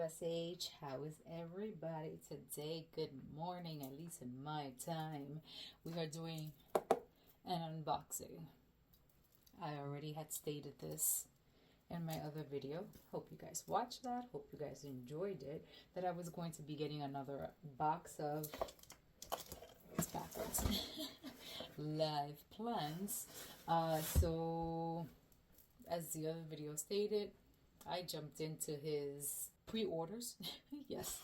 USH. How is everybody today? Good morning, at least in my time. We are doing an unboxing. I already had stated this in my other video. Hope you guys watched that. Hope you guys enjoyed it. That I was going to be getting another box of, it's backwards, live plants. So, as the other video stated, I jumped into his pre-orders. Yes,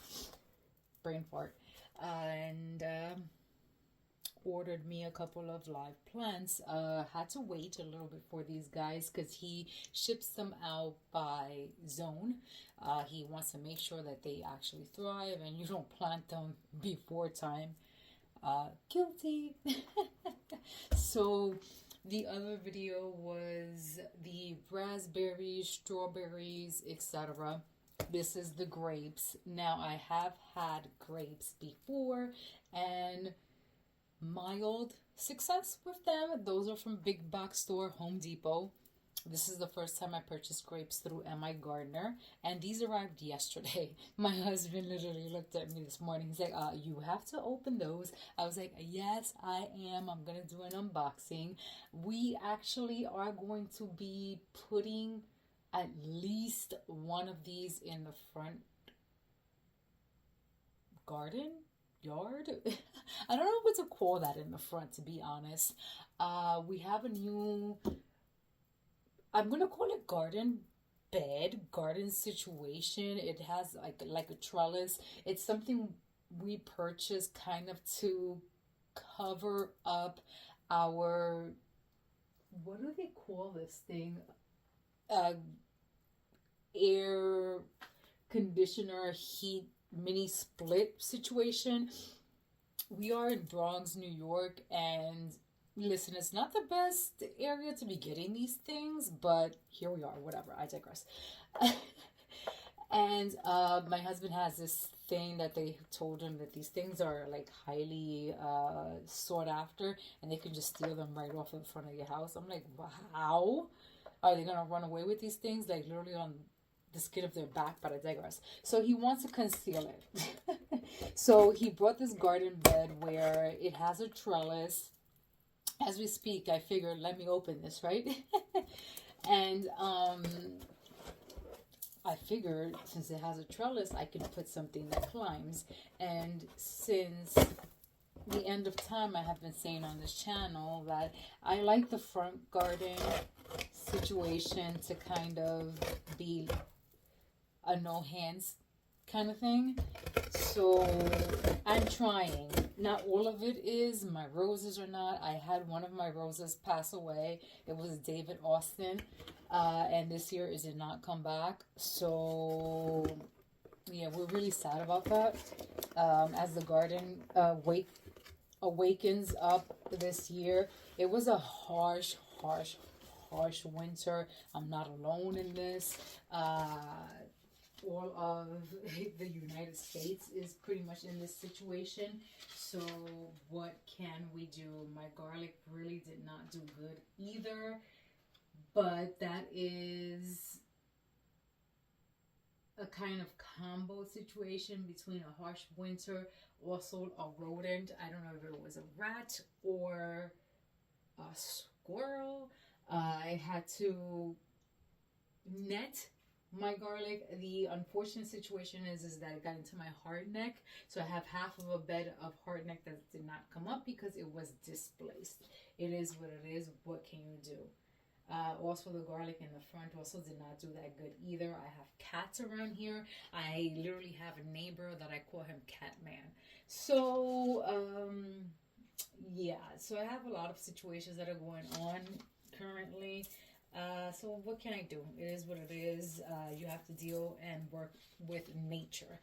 brain fart. And ordered me a couple of live plants. Had to wait a little bit for these guys because he ships them out by zone. He wants to make sure that they actually thrive and you don't plant them before time. Guilty. So the other video was the raspberries, strawberries, etc. This is the grapes. Now, I have had grapes before and mild success with them. Those are from big box store, Home Depot. This is the first time I purchased grapes through M.I. Gardner, and these arrived yesterday. My husband literally looked at me this morning. He's like, you have to open those. I was like, yes, I am. I'm going to do an unboxing. We actually are going to be putting at least one of these in the front garden, yard. I don't know what to call that in the front, to be honest. We have a new, I'm gonna call it garden situation. It has like a trellis. It's something we purchased kind of to cover up our, what do they call this thing? Air conditioner heat mini split situation. We are in Bronx, New York, and listen, it's not the best area to be getting these things, but here we are. Whatever, I digress. And my husband has this thing that they told him that these things are like highly sought after, and they can just steal them right off in front of your house. I'm like, wow, are they gonna run away with these things? Like literally on the skin of their back, but I digress. So he wants to conceal it. So he brought this garden bed where it has a trellis. As we speak, I figured, let me open this, right? And I figured since it has a trellis, I can put something that climbs. And since the end of time, I have been saying on this channel that I like the front garden situation to kind of be a no hands kind of thing. So I'm trying. Not all of it is. My roses are not. I had one of my roses pass away. It was David Austin. And this year it did not come back. So yeah, we're really sad about that. As the garden awakens up this year. It was a harsh winter. I'm not alone in this. All of the United States is pretty much in this situation. So what can we do? My garlic really did not do good either. But that is a kind of combo situation between a harsh winter, also a rodent. I don't know if it was a rat or a squirrel. I had to net my garlic. The unfortunate situation is that it got into my hard neck. So I have half of a bed of hard neck that did not come up because it was displaced. It is what it is. What can you do? Also, the garlic in the front also did not do that good either. I have cats around here. I literally have a neighbor that I call him Catman. So, yeah. So I have a lot of situations that are going on currently. So what can I do? It is what it is. You have to deal and work with nature.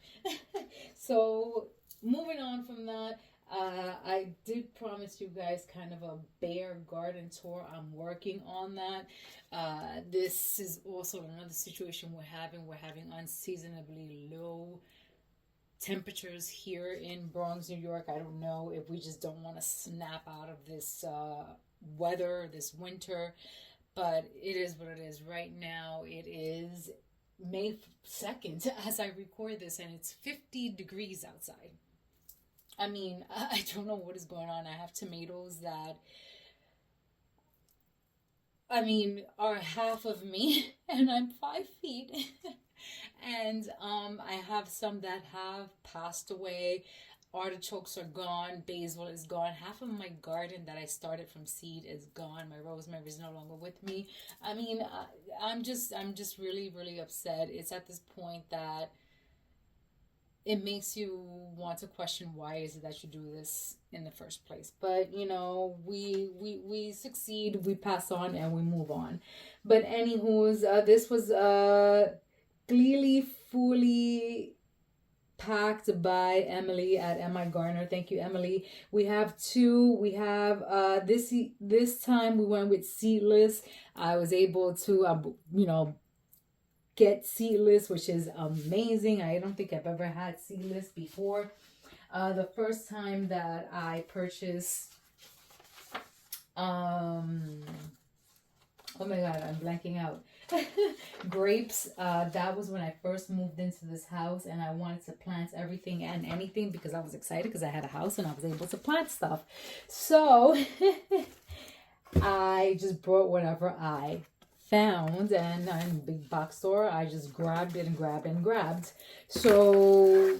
So moving on from that, I did promise you guys kind of a bare garden tour. I'm working on that. This is also another situation we're having. We're having unseasonably low temperatures here in Bronx, New York. I don't know if we just don't want to snap out of this weather, this winter. But it is what it is. Right now, it is May 2nd as I record this, and it's 50 degrees outside. I mean, I don't know what is going on. I have tomatoes that, I mean, are half of me, and I'm 5 feet. And I have some that have passed away. Artichokes are gone. Basil is gone. Half of my garden that I started from seed is gone. My rosemary is no longer with me. I mean, I'm just really, really upset. It's at this point that it makes you want to question why is it that you do this in the first place. But you know, we succeed, we pass on, and we move on. But anywho's, this was clearly fully packed by Emily at MI Garner. Thank you, Emily. We have two. We have this time we went with seedless. I was able to get seedless, which is amazing. I don't think I've ever had seedless before. The first time that I purchased oh my god, I'm blanking out. Grapes. That was when I first moved into this house, and I wanted to plant everything and anything because I was excited because I had a house and I was able to plant stuff. So I just brought whatever I found, and in the big box store I just grabbed it and grabbed. So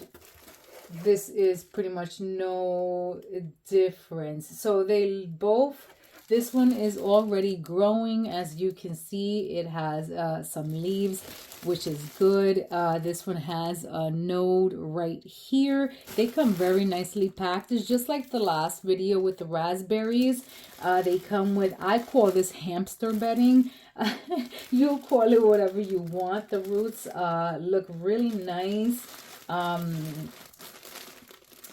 this is pretty much no difference. So they both, this one is already growing. As you can see, it has some leaves, which is good. This one has a node right here. They come very nicely packed. It's just like the last video with the raspberries. They come with, I call this hamster bedding. You'll call it whatever you want. The roots look really nice.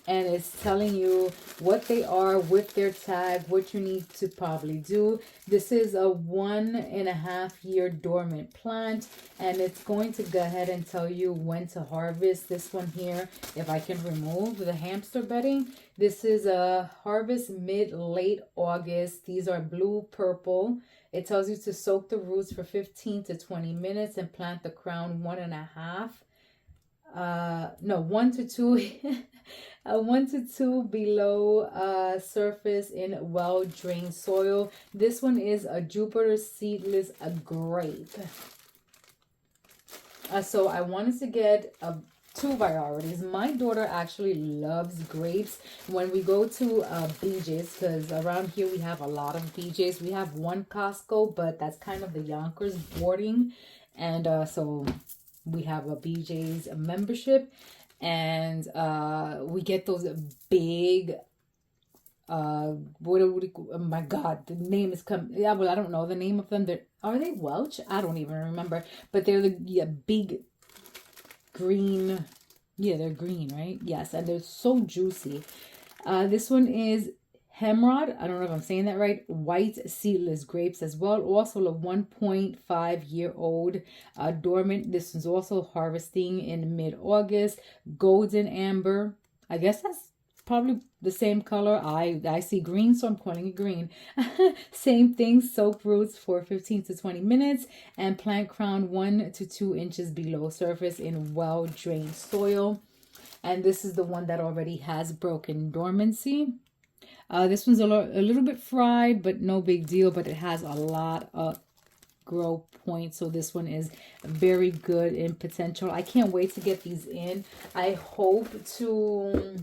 And it's telling you what they are with their tag, what you need to probably do. This is a 1.5 year dormant plant, and it's going to go ahead and tell you when to harvest. This one here, if I can remove the hamster bedding, this is a harvest late August. These are blue purple. It tells you to soak the roots for 15 to 20 minutes and plant the crown 1.5. 1 to 2 1 to 2 below surface in well-drained soil. This one is a Jupiter seedless, a grape. So I wanted to get two varieties. My daughter actually loves grapes. When we go to BJ's, because around here we have a lot of BJ's. We have one Costco, but that's kind of the Yonkers boarding. And so we have a BJ's membership, and we get those big oh my god, the name is yeah, well, I don't know the name of them. Are they Welch? I don't even remember, but they're the big green, they're green, right? Yes, and they're so juicy. This one is Hemrod, I don't know if I'm saying that right, white seedless grapes as well. Also a 1.5-year-old dormant. This is also harvesting in mid-August. Golden amber. I guess that's probably the same color. I see green, so I'm calling it green. Same thing, soak roots for 15 to 20 minutes and plant crown 1 to 2 inches below surface in well-drained soil. And this is the one that already has broken dormancy. This one's a little bit fried, but no big deal. But it has a lot of grow points. So this one is very good in potential. I can't wait to get these in. I hope to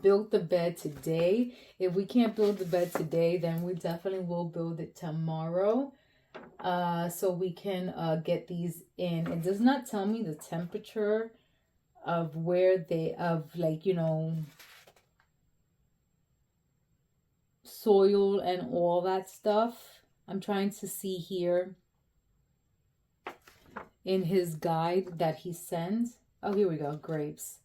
build the bed today. If we can't build the bed today, then we definitely will build it tomorrow. So we can get these in. It does not tell me the temperature of where they, soil and all that stuff. I'm trying to see here in his guide that he sends. Oh, here we go. Grapes.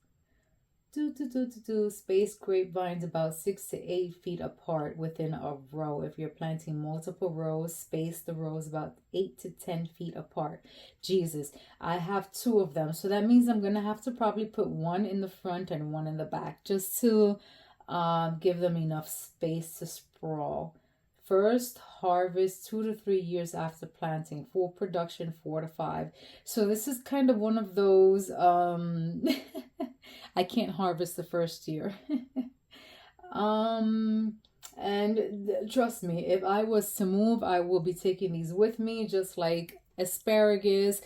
Space grapevines about 6 to 8 feet apart within a row. If you're planting multiple rows, space the rows about 8 to 10 feet apart. Jesus, I have 2 of them. So that means I'm going to have to probably put one in the front and one in the back just to give them enough space to sprawl. First harvest 2 to 3 years after planting. Full production 4 to 5. So this is kind of one of those I can't harvest the first year. And trust me, if I was to move, I will be taking these with me, just like asparagus,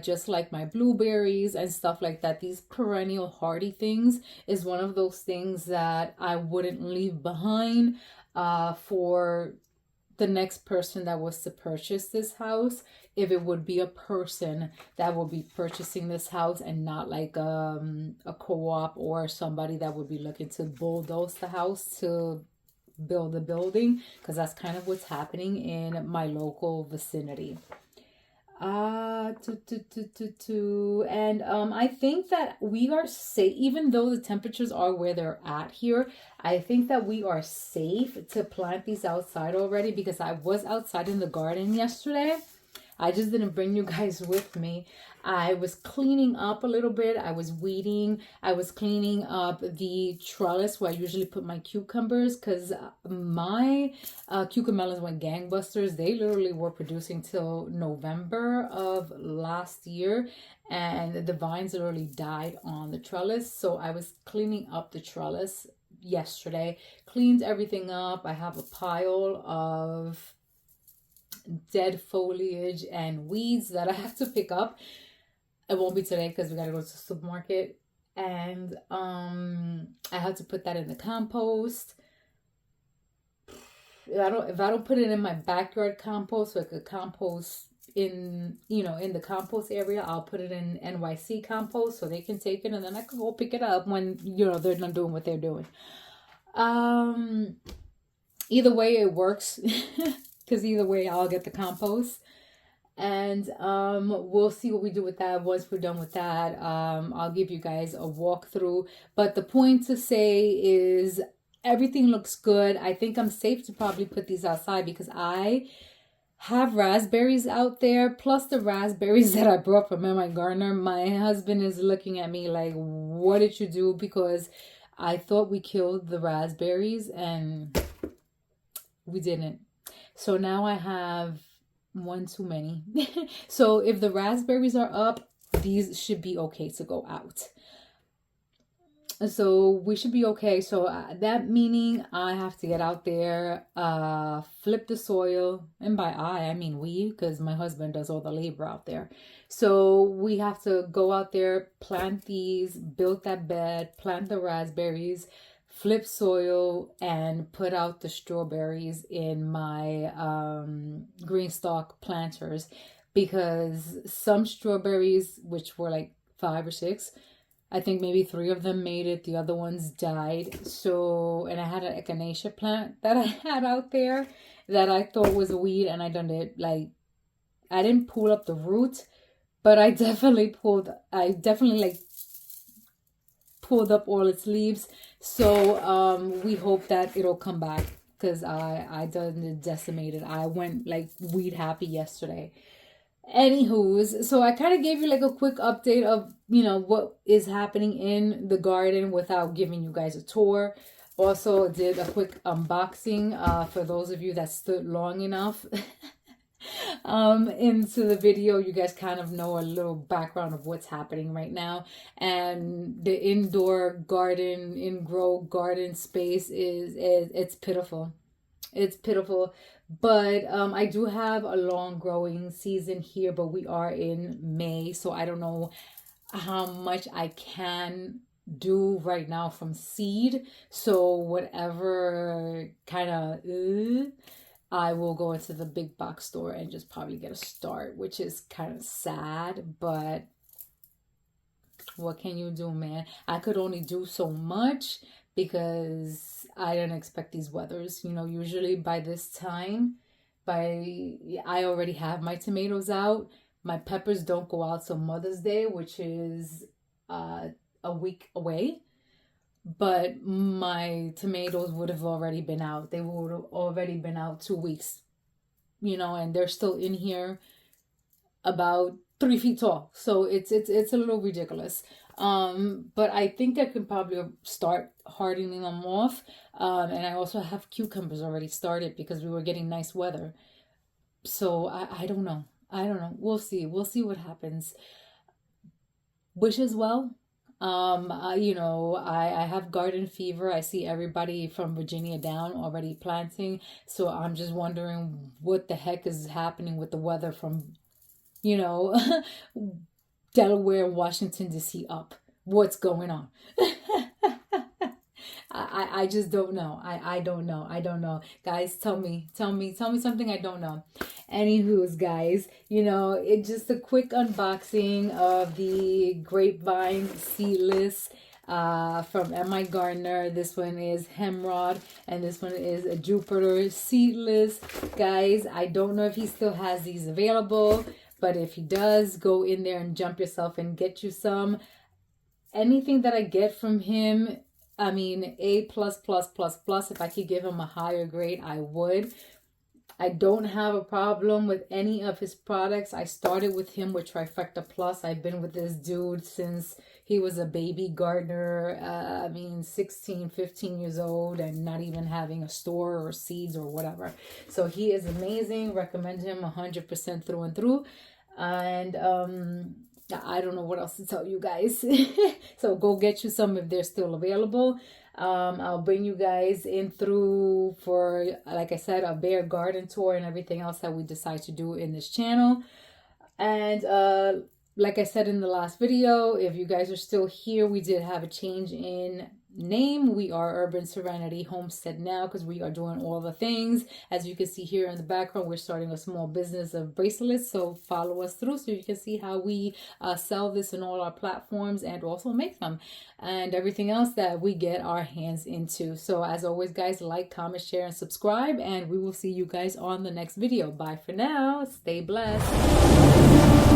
just like my blueberries and stuff like that. These perennial hardy things is one of those things that I wouldn't leave behind for the next person that was to purchase this house, if it would be a person that would be purchasing this house and not like a co-op or somebody that would be looking to bulldoze the house to build a building, because that's kind of what's happening in my local vicinity. And I think that we are safe, even though the temperatures are where they're at here. I think that we are safe to plant these outside already, because I was outside in the garden yesterday. I just didn't bring you guys with me. I was cleaning up a little bit. I was weeding. I was cleaning up the trellis where I usually put my cucumbers, because my cucamelons went gangbusters. They literally were producing till November of last year, and the vines literally died on the trellis. So I was cleaning up the trellis yesterday, cleaned everything up. I have a pile of dead foliage and weeds that I have to pick up. It won't be today because we gotta go to the supermarket, and I have to put that in the compost. If I don't put it in my backyard compost, so I could compost in the compost area, I'll put it in NYC compost so they can take it, and then I can go pick it up when they're not doing what they're doing. Either way it works. Because either way, I'll get the compost. And we'll see what we do with that. Once we're done with that, I'll give you guys a walkthrough. But the point to say is everything looks good. I think I'm safe to probably put these outside, because I have raspberries out there. Plus the raspberries that I brought from my gardener. My husband is looking at me like, what did you do? Because I thought we killed the raspberries, and we didn't. So now I have one too many. So if the raspberries are up, these should be okay to go out. So we should be okay. So that meaning I have to get out there, flip the soil. And by I mean we, because my husband does all the labor out there. So we have to go out there, plant these, build that bed, plant the raspberries, flip soil, and put out the strawberries in my green stalk planters, because some strawberries, which were like 5 or 6, I think maybe 3 of them made it, the other ones died. So, and I had an echinacea plant that I had out there that I thought was a weed, and I done it like, I didn't pull up the root, but I definitely pulled up all its leaves. So we hope that it'll come back, because I done it decimated. I went like weed happy yesterday. Anywho's, so I kind of gave you like a quick update of what is happening in the garden without giving you guys a tour. Also did a quick unboxing for those of you that stood long enough into the video. You guys kind of know a little background of what's happening right now, and the indoor garden, grow garden space is it's pitiful. It's pitiful. But I do have a long growing season here, but we are in May, so I don't know how much I can do right now from seed. So whatever kind of I will go into the big box store and just probably get a start, which is kind of sad, but what can you do, man? I could only do so much because I didn't expect these weathers. Usually by this time, I already have my tomatoes out. My peppers don't go out till Mother's Day, which is a week away. But my tomatoes would have already been out. They would have already been out 2 weeks, and they're still in here about 3 feet tall. So it's a little ridiculous. But I think I can probably start hardening them off. And I also have cucumbers already started because we were getting nice weather. So I don't know. I don't know. We'll see. We'll see what happens. Wish as well. I have garden fever. I see everybody from Virginia down already planting. So I'm just wondering what the heck is happening with the weather from, you know, Delaware, Washington, D.C. up. What's going on? I just don't know. I don't know. I don't know. Guys, tell me something I don't know. Anywho's, guys, it's just a quick unboxing of the Grapevine seedless from M.I. Gardner. This one is Hemrod, and this one is a Jupiter seedless. Guys, I don't know if he still has these available, but if he does, go in there and jump yourself and get you some. Anything that I get from him, I mean, A++++. If I could give him a higher grade, I would. I don't have a problem with any of his products. I started with him with Trifecta Plus. I've been with this dude since he was a baby gardener. 16, 15 years old and not even having a store or seeds or whatever. So he is amazing. Recommend him 100% through and through. And I don't know what else to tell you guys. So go get you some if they're still available. I'll bring you guys in through for, like I said, a bear garden tour and everything else that we decide to do in this channel. And like I said in the last video, if you guys are still here, we did have a change in name. We are Urban Serenity Homestead now because we are doing all the things. As you can see here in the background, we're starting a small business of bracelets. So follow us through so you can see how we sell this in all our platforms and also make them and everything else that we get our hands into. So as always, guys, like, comment, share, and subscribe, and we will see you guys on the next video. Bye for now. Stay blessed.